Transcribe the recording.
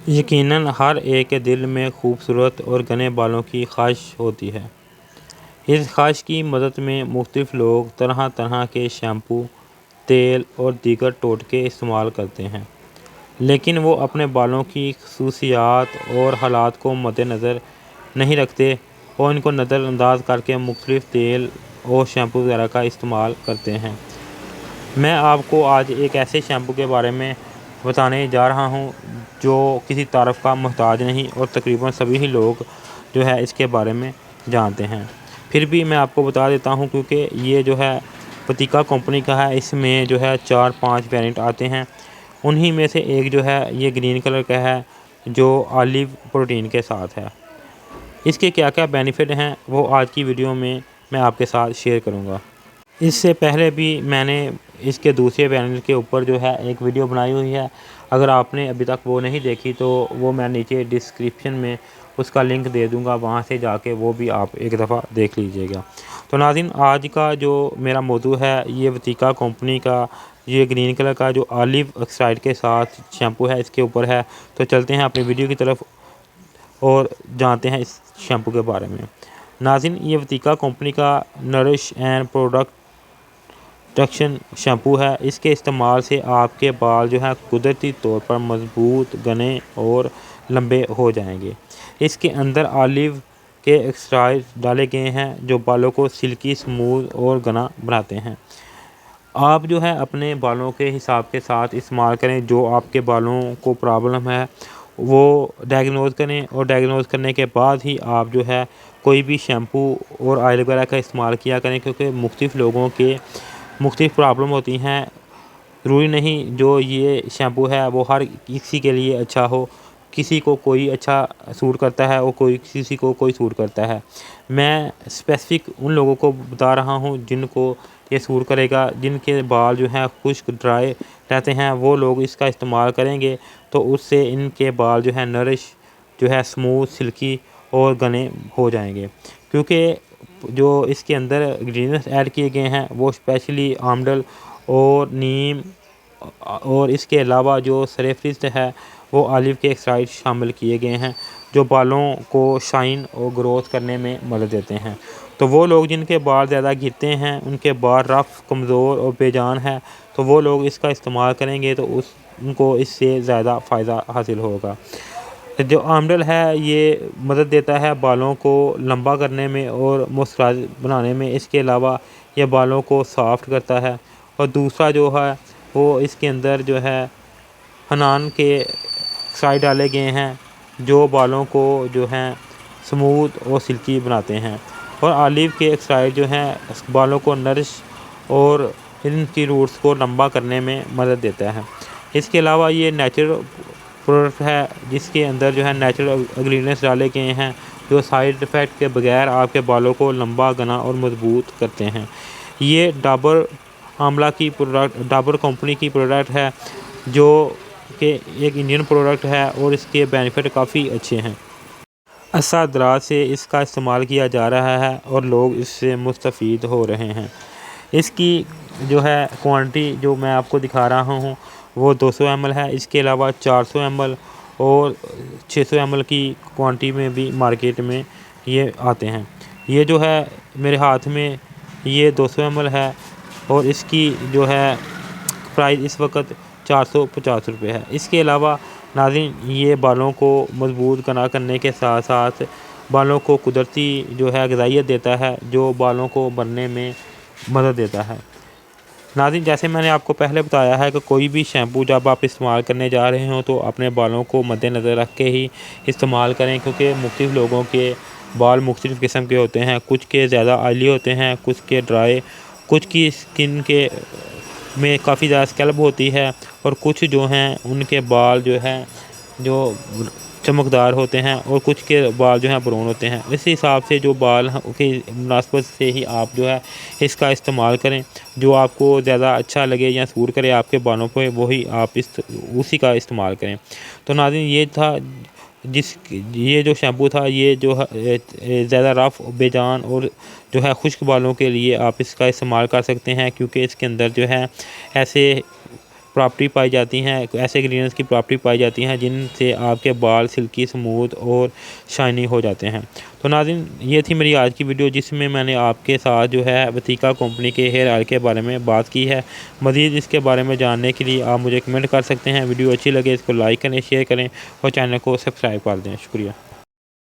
यकीनन हर एक के दिल में खूबसूरत और घने बालों की ख्वाहिश होती है। इस ख्वाहिश की मदद में मुख्तलिफ लोग तरह तरह के शैम्पू, तेल और दीगर टोटके इस्तेमाल करते हैं, लेकिन वो अपने बालों की खसूसियात और हालात को मद्देनज़र नहीं रखते और इनको नज़रअंदाज करके मुख्तलिफ तेल और शैम्पू वगैरह का इस्तेमाल करते हैं। मैं आपको आज एक ऐसे शैम्पू के बारे में बताने जा रहा हूँ जो किसी तारीफ़ का मोहताज नहीं और तकरीबन सभी ही लोग जो है इसके बारे में जानते हैं। फिर भी मैं आपको बता देता हूँ क्योंकि ये जो है वतीका कंपनी का है। इसमें जो है 4-5 वेरिएंट आते हैं। उन्हीं में से एक जो है ये ग्रीन कलर का है जो ऑलिव प्रोटीन के साथ है। इसके क्या क्या बेनिफिट हैं वो आज की वीडियो में मैं आपके साथ शेयर करूँगा। इससे पहले भी मैंने इसके दूसरे वेरिएंट के ऊपर जो है एक वीडियो बनाई हुई है। अगर आपने अभी तक वो नहीं देखी तो वो मैं नीचे डिस्क्रिप्शन में उसका लिंक दे दूँगा, वहाँ से जाके वो भी आप एक दफ़ा देख लीजिएगा। तो नाज़रीन, आज का जो मेरा मौजू है ये वतीका कंपनी का ये ग्रीन कलर का जो ऑलिव ऑक्साइड के साथ शैम्पू है इसके ऊपर है। तो चलते हैं अपनी वीडियो की तरफ और जानते हैं इस शैम्पू के बारे में। नाज़रीन, ये वतीका कंपनी का नरिश एंड प्रोडक्शन शैम्पू है। इसके इस्तेमाल से आपके बाल जो है कुदरती तौर पर मजबूत, घने और लंबे हो जाएंगे। इसके अंदर ऑलिव के एक्सट्रैक्ट डाले गए हैं जो बालों को सिल्की, स्मूथ और घना बनाते हैं। आप जो है अपने बालों के हिसाब के साथ इस्तेमाल करें। जो आपके बालों को प्रॉब्लम है वो डायग्नोज़ करें और डायग्नोज़ करने के बाद ही आप जो है कोई भी शैम्पू और ऑयल वगैरह का इस्तेमाल किया करें, क्योंकि मुख्तलिफ़ लोगों के मुख्तलिफ़ प्रॉब्लम होती हैं। ज़रूरी नहीं जो ये शैम्पू है वो हर किसी के लिए अच्छा हो। किसी को कोई अच्छा सूट करता है और किसी को कोई सूट करता है। मैं स्पेसिफ़िक उन लोगों को बता रहा हूँ जिनको ये सूट करेगा। जिनके बाल जो हैं खुश्क, ड्राई रहते हैं, वो लोग इसका इस्तेमाल करेंगे तो उससे इनके बाल जो है नरिश, जो है स्मूथ, सिल्की और घने हो जाएंगे। क्योंकि जो इसके अंदर इंग्रेडिएंट्स ऐड किए गए हैं वो स्पेशली आमंड और नीम और इसके अलावा जो सरेफिस्ट है वो ऑलिव के एक्सट्रैक्ट शामिल किए गए हैं जो बालों को शाइन और ग्रोथ करने में मदद देते हैं। तो वो लोग जिनके बाल ज़्यादा गिरते हैं, उनके बाल रफ़, कमज़ोर और बेजान हैं, तो वो लोग इसका इस्तेमाल करेंगे तो उनको इससे ज़्यादा फ़ायदा हासिल होगा। जो आमंड है ये मदद देता है बालों को लंबा करने में और मॉइस्चराइज़ बनाने में। इसके अलावा ये बालों को सॉफ्ट करता है। और दूसरा जो है वो इसके अंदर जो है हनान के साइड डाले गए हैं जो बालों को जो हैं स्मूथ और सिल्की बनाते हैं। और ऑलिव के एक्सट्रैक्ट जो हैं बालों को नरिश और इनकी रूट्स को लंबा करने में मदद देता है। इसके अलावा ये नेचुरल प्रोडक्ट है जिसके अंदर जो है नेचुरल इंग्रेडिएंट्स डाले गए हैं जो साइड इफ़ेक्ट के बगैर आपके बालों को लंबा, घना और मजबूत करते हैं। ये डाबर कंपनी की प्रोडक्ट है जो कि एक इंडियन प्रोडक्ट है और इसके बेनिफिट काफ़ी अच्छे हैं। अरसा दराज से इसका इस्तेमाल किया जा रहा है और लोग इससे मुस्तफ़ीद हो रहे हैं। इसकी जो है क्वांटिटी जो मैं आपको दिखा रहा हूँ वो 200 ml है। इसके अलावा 400 ml और 600 ml की क्वांटिटी में भी मार्केट में ये आते हैं। ये जो है मेरे हाथ में ये 200 ml है और इसकी जो है प्राइस इस वक्त 450 रुपये है। इसके अलावा नाज़रीन, ये बालों को मजबूत घना करने के साथ साथ बालों को कुदरती जो है ग़िज़ाइयत देता है जो बालों को बढ़ने में मदद देता है। नाज़रीन, जैसे मैंने आपको पहले बताया है कि कोई भी शैम्पू जब आप इस्तेमाल करने जा रहे हो तो अपने बालों को मद्देनज़र रख के ही इस्तेमाल करें, क्योंकि मुख्तलिफ़ लोगों के बाल मुख्तलिफ़ किस्म के होते हैं। कुछ के ज़्यादा ऑयली होते हैं, कुछ के ड्राई, कुछ की स्किन के में काफ़ी ज़्यादा स्कैल्प होती है और कुछ जो हैं उनके बाल जो हैं जो चमकदार होते हैं और कुछ के बाल जो हैं ब्राउन होते हैं। इस हिसाब से जो बाल के मुनासबत से ही आप जो है इसका इस्तेमाल करें। जो आपको ज़्यादा अच्छा लगे या सूट करे आपके बालों पे वही आप उसी का इस्तेमाल करें। तो नाज़रीन, ये जो शैम्पू था ये जो ज़्यादा रफ़, बेजान और जो है खुश्क बालों के लिए आप इसका इस्तेमाल कर सकते हैं, क्योंकि इसके अंदर जो है ऐसे प्रॉपर्टी पाई जाती हैं, ऐसे इंग्रेडिएंट्स की प्रॉपर्टी पाई जाती हैं जिनसे आपके बाल सिल्की, स्मूथ और शाइनी हो जाते हैं। तो नाज़रीन, ये थी मेरी आज की वीडियो जिसमें मैंने आपके साथ जो है वतीका कंपनी के हेयर ऑयल के बारे में बात की है। मज़ीद इसके बारे में जानने के लिए आप मुझे कमेंट कर सकते हैं। वीडियो अच्छी लगे इसको लाइक करें, शेयर करें और चैनल को सब्सक्राइब कर दें। शुक्रिया।